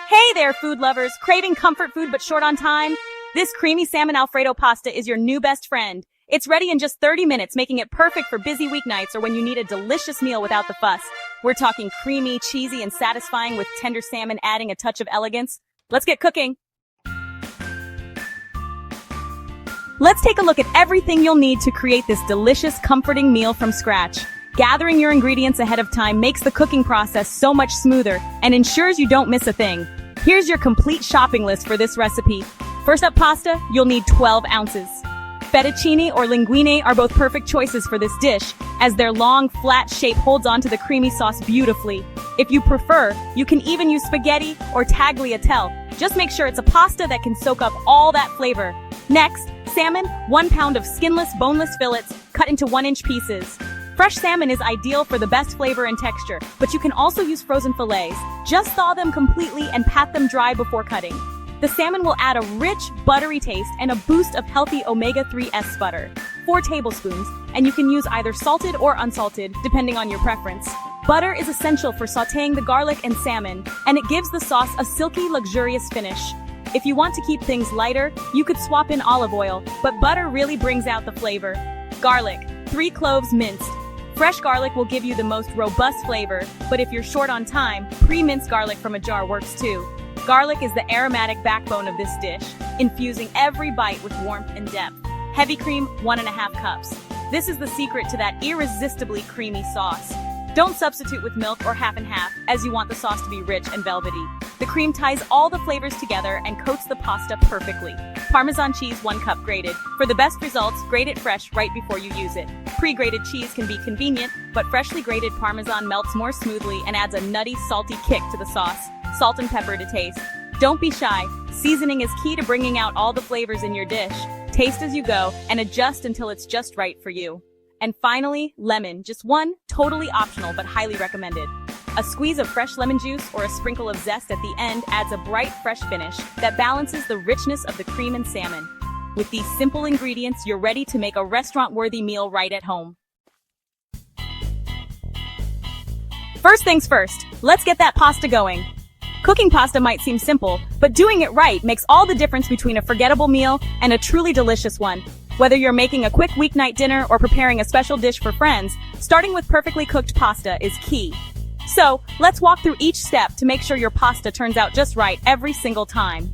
Hey there, food lovers! Craving comfort food but short on time? This creamy salmon Alfredo pasta is your new best friend. It's ready in just 30 minutes, making it perfect for busy weeknights or when you need a delicious meal without the fuss. We're talking creamy, cheesy, and satisfying with tender salmon adding a touch of elegance. Let's get cooking! Let's take a look at everything you'll need to create this delicious, comforting meal from scratch. Gathering your ingredients ahead of time makes the cooking process so much smoother and ensures you don't miss a thing. Here's your complete shopping list for this recipe. First up, pasta, you'll need 12 ounces. Fettuccine or linguine are both perfect choices for this dish, as their long, flat shape holds onto the creamy sauce beautifully. If you prefer, you can even use spaghetti or tagliatelle. Just make sure it's a pasta that can soak up all that flavor. Next, salmon, 1 pound of skinless, boneless fillets, cut into 1-inch pieces. Fresh salmon is ideal for the best flavor and texture, but you can also use frozen fillets. Just thaw them completely and pat them dry before cutting. The salmon will add a rich, buttery taste and a boost of healthy omega-3s butter. 4 tablespoons, and you can use either salted or unsalted, depending on your preference. Butter is essential for sautéing the garlic and salmon, and it gives the sauce a silky, luxurious finish. If you want to keep things lighter, you could swap in olive oil, but butter really brings out the flavor. Garlic, 3 cloves minced. Fresh garlic will give you the most robust flavor, but if you're short on time, pre-minced garlic from a jar works too. Garlic is the aromatic backbone of this dish, infusing every bite with warmth and depth. Heavy cream, 1.5 cups. This is the secret to that irresistibly creamy sauce. Don't substitute with milk or half and half, as you want the sauce to be rich and velvety. The cream ties all the flavors together and coats the pasta perfectly. Parmesan cheese, 1 cup grated. For the best results, grate it fresh right before you use it. Pre-grated cheese can be convenient, but freshly grated Parmesan melts more smoothly and adds a nutty, salty kick to the sauce. Salt and pepper to taste. Don't be shy. Seasoning is key to bringing out all the flavors in your dish. Taste as you go and adjust until it's just right for you. And finally, lemon, just 1, totally optional but highly recommended. A squeeze of fresh lemon juice or a sprinkle of zest at the end adds a bright, fresh finish that balances the richness of the cream and salmon. With these simple ingredients, you're ready to make a restaurant-worthy meal right at home. First things first, let's get that pasta going. Cooking pasta might seem simple, but doing it right makes all the difference between a forgettable meal and a truly delicious one. Whether you're making a quick weeknight dinner or preparing a special dish for friends, starting with perfectly cooked pasta is key. So, let's walk through each step to make sure your pasta turns out just right every single time.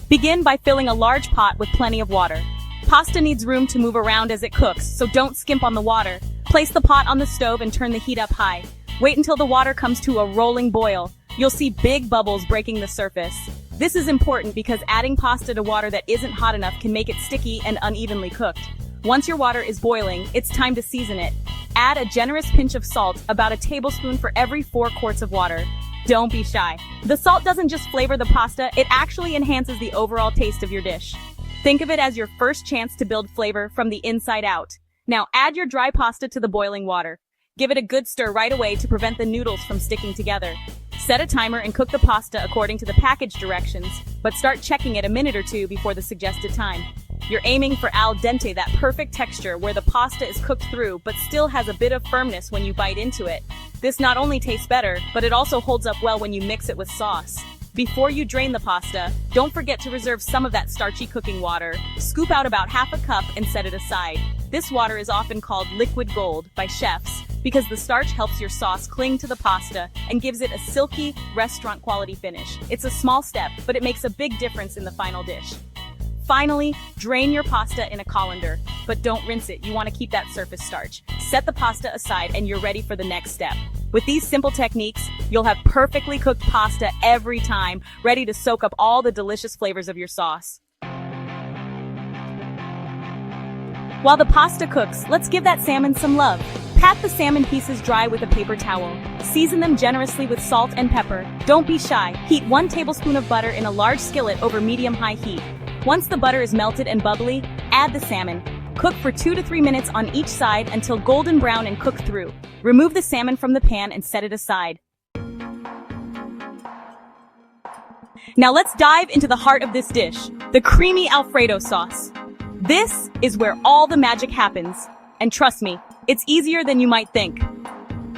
Begin by filling a large pot with plenty of water. Pasta needs room to move around as it cooks, so don't skimp on the water. Place the pot on the stove and turn the heat up high. Wait until the water comes to a rolling boil. You'll see big bubbles breaking the surface. This is important because adding pasta to water that isn't hot enough can make it sticky and unevenly cooked. Once your water is boiling, it's time to season it. Add a generous pinch of salt, about a tablespoon for every 4 quarts of water. Don't be shy. The salt doesn't just flavor the pasta, it actually enhances the overall taste of your dish. Think of it as your first chance to build flavor from the inside out. Now add your dry pasta to the boiling water. Give it a good stir right away to prevent the noodles from sticking together. Set a timer and cook the pasta according to the package directions, but start checking it a minute or 2 before the suggested time. You're aiming for al dente, that perfect texture where the pasta is cooked through but still has a bit of firmness when you bite into it. This not only tastes better, but it also holds up well when you mix it with sauce. Before you drain the pasta, don't forget to reserve some of that starchy cooking water. Scoop out about half a cup and set it aside. This water is often called liquid gold by chefs because the starch helps your sauce cling to the pasta and gives it a silky, restaurant-quality finish. It's a small step, but it makes a big difference in the final dish. Finally, drain your pasta in a colander, but don't rinse it. You want to keep that surface starch. Set the pasta aside and you're ready for the next step. With these simple techniques, you'll have perfectly cooked pasta every time, ready to soak up all the delicious flavors of your sauce. While the pasta cooks, let's give that salmon some love. Pat the salmon pieces dry with a paper towel. Season them generously with salt and pepper. Don't be shy. Heat 1 tablespoon of butter in a large skillet over medium-high heat. Once the butter is melted and bubbly, add the salmon. Cook for 2 to 3 minutes on each side until golden brown and cook through. Remove the salmon from the pan and set it aside. Now let's dive into the heart of this dish, the creamy Alfredo sauce. This is where all the magic happens. And trust me, it's easier than you might think.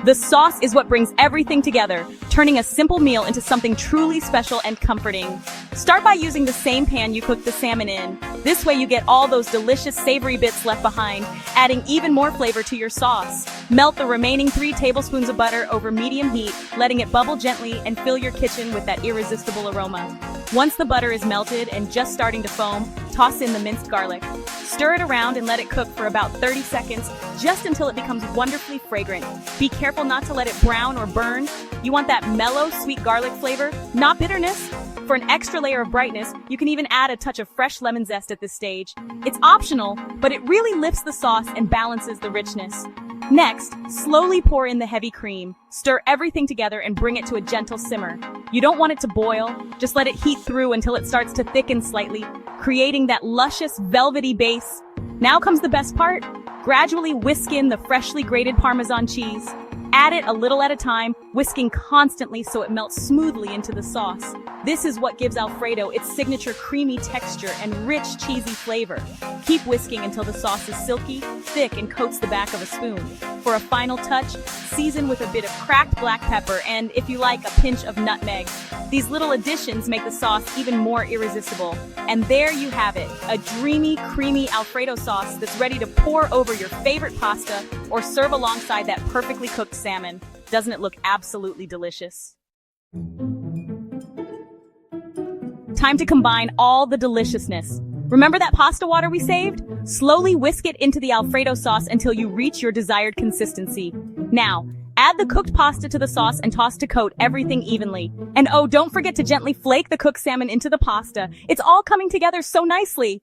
The sauce is what brings everything together, turning a simple meal into something truly special and comforting. Start by using the same pan you cooked the salmon in. This way you get all those delicious savory bits left behind, adding even more flavor to your sauce. Melt the remaining 3 tablespoons of butter over medium heat, letting it bubble gently and fill your kitchen with that irresistible aroma. Once the butter is melted and just starting to foam, toss in the minced garlic. Stir it around and let it cook for about 30 seconds, just until it becomes wonderfully fragrant. Be careful not to let it brown or burn. You want that mellow, sweet garlic flavor, not bitterness. For an extra layer of brightness, you can even add a touch of fresh lemon zest at this stage. It's optional, but it really lifts the sauce and balances the richness. Next, slowly pour in the heavy cream. Stir everything together and bring it to a gentle simmer. You don't want it to boil, just let it heat through until it starts to thicken slightly, creating that luscious, velvety base. Now comes the best part. Gradually whisk in the freshly grated Parmesan cheese. Add it a little at a time, whisking constantly so it melts smoothly into the sauce. This is what gives Alfredo its signature creamy texture and rich cheesy flavor. Keep whisking until the sauce is silky, thick, and coats the back of a spoon. For a final touch, season with a bit of cracked black pepper and, if you like, a pinch of nutmeg. These little additions make the sauce even more irresistible. And there you have it, a dreamy, creamy Alfredo sauce that's ready to pour over your favorite pasta or serve alongside that perfectly cooked salmon. Doesn't it look absolutely delicious? Time to combine all the deliciousness. Remember that pasta water we saved? Slowly whisk it into the Alfredo sauce until you reach your desired consistency. Now, add the cooked pasta to the sauce and toss to coat everything evenly. And oh, don't forget to gently flake the cooked salmon into the pasta. It's all coming together so nicely.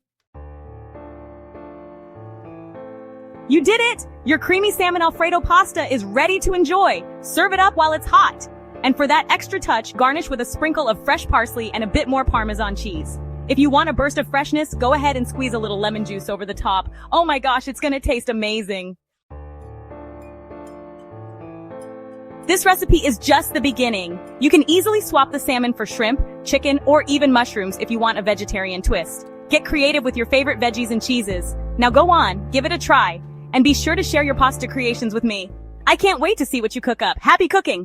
You did it! Your creamy salmon Alfredo pasta is ready to enjoy. Serve it up while it's hot. And for that extra touch, garnish with a sprinkle of fresh parsley and a bit more Parmesan cheese. If you want a burst of freshness, go ahead and squeeze a little lemon juice over the top. Oh my gosh, it's gonna taste amazing. This recipe is just the beginning. You can easily swap the salmon for shrimp, chicken, or even mushrooms if you want a vegetarian twist. Get creative with your favorite veggies and cheeses. Now go on, give it a try. And be sure to share your pasta creations with me. I can't wait to see what you cook up. Happy cooking!